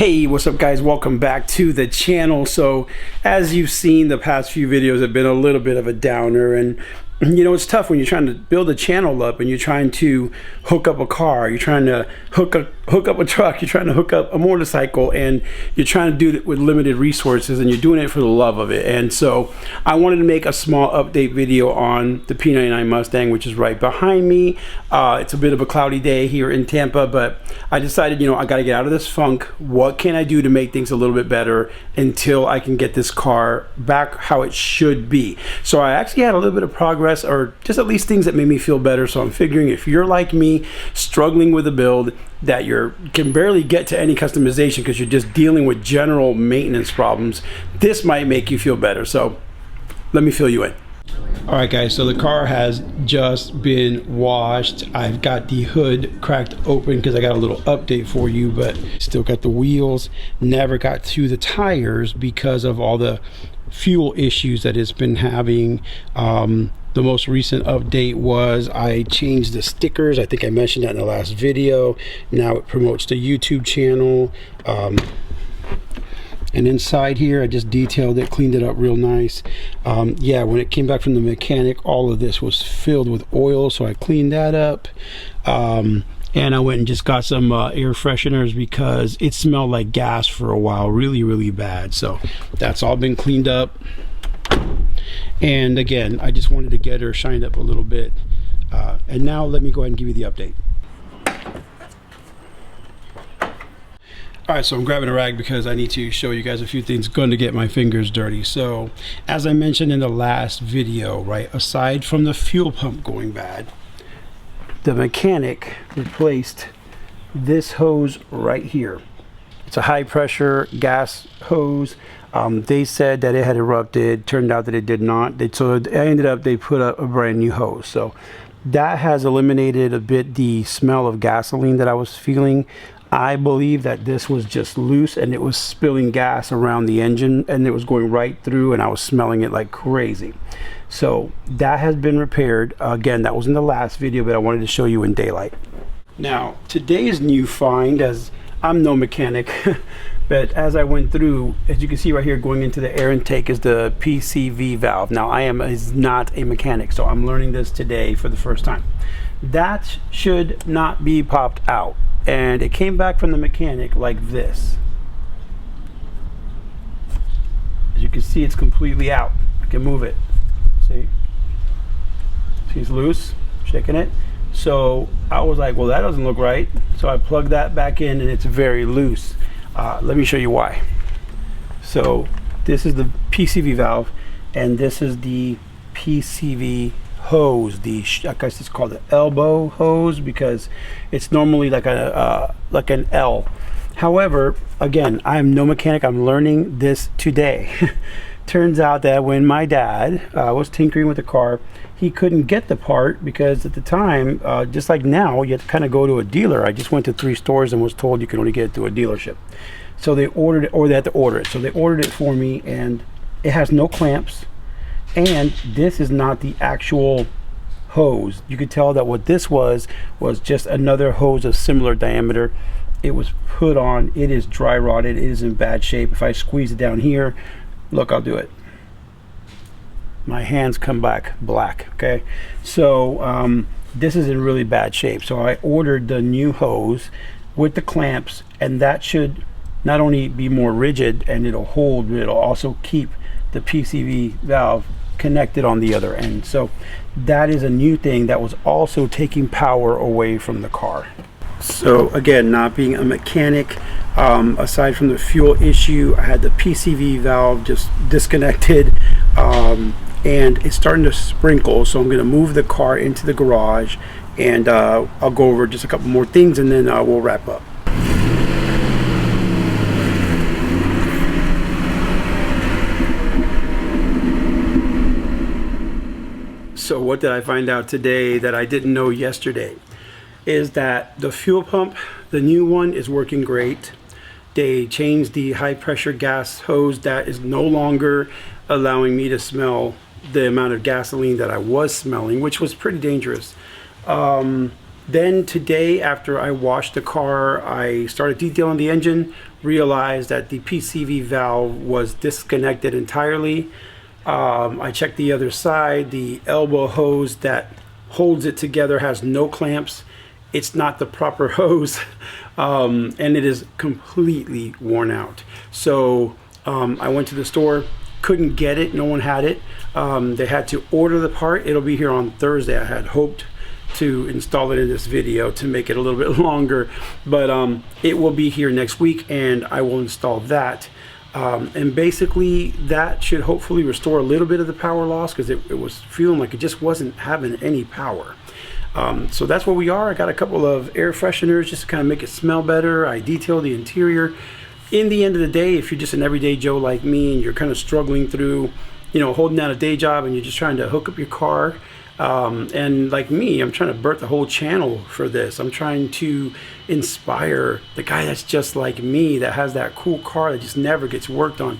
Hey, what's up guys? Welcome back to the channel. So as you've seen, the past few videos have been a little bit of a downer, and you know, it's tough when you're trying to build a channel up and you're trying to hook up a car, you're trying to hook up a truck, you're trying to hook up a motorcycle, and you're trying to do it with limited resources, and you're doing it for the love of it. And so I wanted to make a small update video on the P99 Mustang, which is right behind me. It's a bit of a cloudy day here in Tampa, but I decided, you know, I got to get out of this funk. What can I do to make things a little bit better until I can get this car back how it should be? So I actually had a little bit of progress, or just at least things that made me feel better. So I'm figuring if you're like me, struggling with a build, that you can barely get to any customization because you're just dealing with general maintenance problems, this might make you feel better. So let me fill you in. All right guys, so the car has just been washed. I've got the hood cracked open because I got a little update for you, but still got the wheels. Never got to the tires because of all the fuel issues that it's been having. The most recent update was I changed the stickers. I think I mentioned that in the last video. Now it promotes the YouTube channel. And inside here, I just detailed it, cleaned it up real nice. Yeah, when it came back from the mechanic, all of this was filled with oil, so I cleaned that up. And I went and just got some air fresheners because it smelled like gas for a while, really bad. So that's all been cleaned up. And again, I just wanted to get her shined up a little bit. And now let me go ahead and give you the update. All right, so I'm grabbing a rag because I need to show you guys a few things. Going to get my fingers dirty. So as I mentioned in the last video, right, aside from the fuel pump going bad, the mechanic replaced this hose right here. It's a high pressure gas hose. They said that it had erupted. Turned out that it did not. So they put up a brand new hose. So that has eliminated a bit the smell of gasoline that I was feeling. I believe that this was just loose and it was spilling gas around the engine, and it was going right through, and I was smelling it like crazy. So that has been repaired. Again, that was in the last video, but I wanted to show you in daylight. Now, today's new find, as I'm no mechanic, but as I went through, as you can see right here, going into the air intake is the PCV valve. Now, is not a mechanic, so I'm learning this today for the first time. That should not be popped out. And it came back from the mechanic like this. As you can see, it's completely out. I can move it. See it's loose, shaking it. So I was like, well, that doesn't look right. So I plugged that back in and it's very loose. Let me show you why. So this is the PCV valve, and this is the PCV hose. I guess it's called the elbow hose because it's normally like an L. However, again, I'm no mechanic. I'm learning this today. Turns out that when my dad was tinkering with the car, he couldn't get the part because at the time, just like now, you have to kind of go to a dealer. I just went to 3 stores and was told you can only get it to a dealership. So they ordered it, or they had to order it. So they ordered it for me, and it has no clamps. And this is not the actual hose. You could tell that what this was just another hose of similar diameter. It was put on. It is dry rotted. It is in bad shape. If I squeeze it down here, look, I'll do it. My hands come back black. Okay, so this is in really bad shape. So I ordered the new hose with the clamps, and that should not only be more rigid and it'll hold, but it'll also keep the PCV valve connected on the other end. So that is a new thing that was also taking power away from the car. So again, not being a mechanic, aside from the fuel issue, I had the PCV valve just disconnected, and it's starting to sprinkle. So I'm going to move the car into the garage, and I'll go over just a couple more things, and then we'll wrap up. So what did I find out today that I didn't know yesterday? Is that the fuel pump, the new one, is working great. They changed the high pressure gas hose. That is no longer allowing me to smell the amount of gasoline that I was smelling, which was pretty dangerous. Then today, after I washed the car, I started detailing the engine, realized that the PCV valve was disconnected entirely. I checked the other side. The elbow hose that holds it together has no clamps. It's not the proper hose, and it is completely worn out. So I went to the store, couldn't get it, no one had it. They had to order the part. It'll be here on Thursday. I had hoped to install it in this video to make it a little bit longer, but it will be here next week, and I will install that. And basically that should hopefully restore a little bit of the power loss, because it was feeling like it just wasn't having any power. So that's where we are. I got a couple of air fresheners just to kind of make it smell better. I detailed the interior. In the end of the day, if you're just an everyday Joe like me and you're kind of struggling through, you know, holding down a day job and you're just trying to hook up your car, and like me, I'm trying to birth a whole channel for this. I'm trying to inspire the guy that's just like me, that has that cool car that just never gets worked on.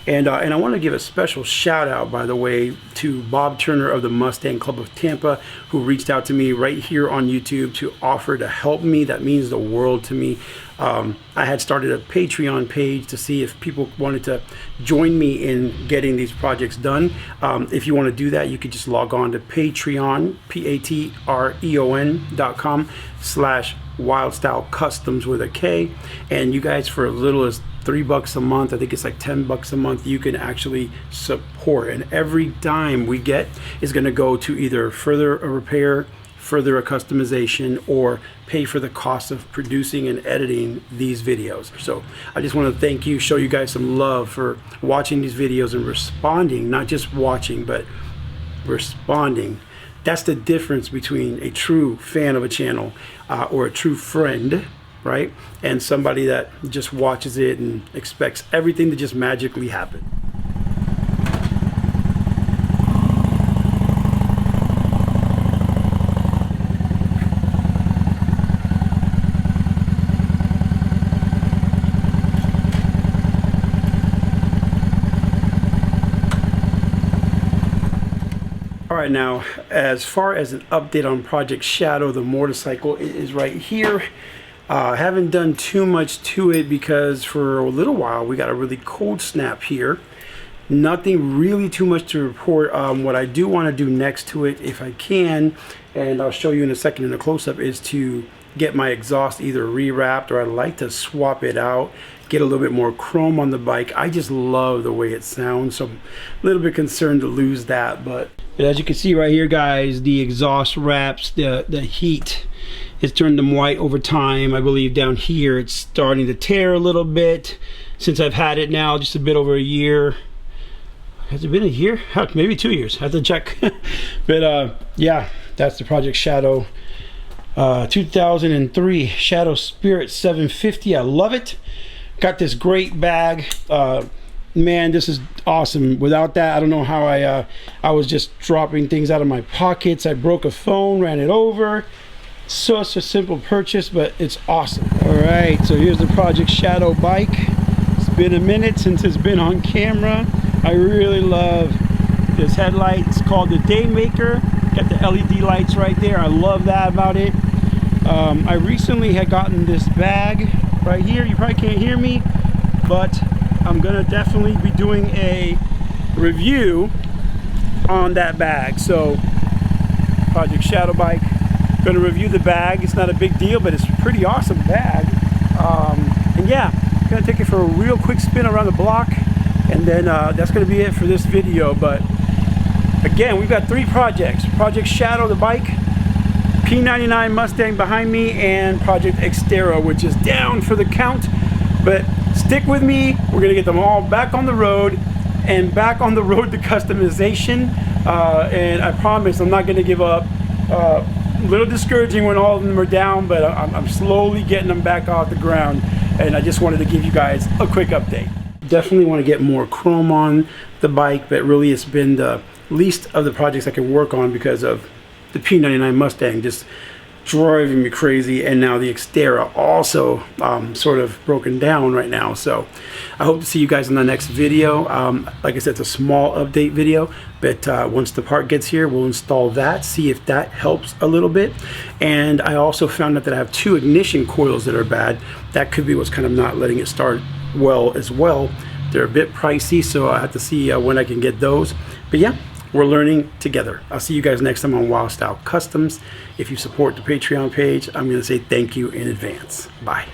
And I want to give a special shout out, by the way, to Bob Turner of the Mustang Club of Tampa, who reached out to me right here on YouTube to offer to help me. That means the world to me. I had started a Patreon page to see if people wanted to join me in getting these projects done. If you want to do that, you could just log on to Patreon, patreon.com/Wildstyle Customs with a K. And you guys, for as little as $3 a month, I think it's like $10 a month, you can actually support. And every dime we get is going to go to either further a repair, further a customization, or pay for the cost of producing and editing these videos. So I just want to thank you, show you guys some love for watching these videos and responding, not just watching, but responding. That's the difference between a true fan of a channel or a true friend, right? And somebody that just watches it and expects everything to just magically happen. All right, now as far as an update on Projekt Shadow, the motorcycle, it is right here. I haven't done too much to it because for a little while we got a really cold snap here. Nothing really too much to report. What I do want to do next to it, if I can, and I'll show you in a second in a close-up, is to get my exhaust either rewrapped, or I'd like to swap it out, get a little bit more chrome on the bike. I just love the way it sounds, so I'm a little bit concerned to lose that. But as you can see right here, guys, the exhaust wraps, the heat, it's turned them white over time. I believe down here it's starting to tear a little bit since I've had it now just a bit over a year. Has it been a year? Heck, maybe 2 years. I have to check. But yeah, that's the Projekt Shadow 2003 Shadow Spirit 750. I love it. Got this great bag. Man, this is awesome. Without that, I don't know how I was just dropping things out of my pockets. I broke a phone, ran it over. Such a simple purchase, but it's awesome. All right, so here's the Projekt Shadow bike. It's been a minute since it's been on camera. I really love this headlight. It's called the Daymaker. Got the LED lights right there. I love that about it. I recently had gotten this bag right here. You probably can't hear me, but I'm gonna definitely be doing a review on that bag. So Projekt Shadow bike, gonna review the bag. It's not a big deal, but it's a pretty awesome bag. And yeah, gonna take it for a real quick spin around the block, and then that's gonna be it for this video. But again, we've got 3 projects: Projekt Shadow, the bike, P99 Mustang behind me, and Projekt Xterra, which is down for the count. But stick with me, we're gonna get them all back on the road, and back on the road to customization. And I promise I'm not gonna give up. A little discouraging when all of them are down, but I'm slowly getting them back off the ground, and I just wanted to give you guys a quick update. Definitely want to get more chrome on the bike, but really it's been the least of the projects I can work on because of the P99 Mustang. Just driving me crazy, and now the Xterra also sort of broken down right now. So I hope to see you guys in the next video. Like I said, it's a small update video, but once the part gets here, we'll install that, see if that helps a little bit. And I also found out that I have 2 ignition coils that are bad. That could be what's kind of not letting it start well as well. They're a bit pricey, so I have to see when I can get those. But yeah, we're learning together. I'll see you guys next time on Wild Style Customs. If you support the Patreon page, I'm going to say thank you in advance. Bye.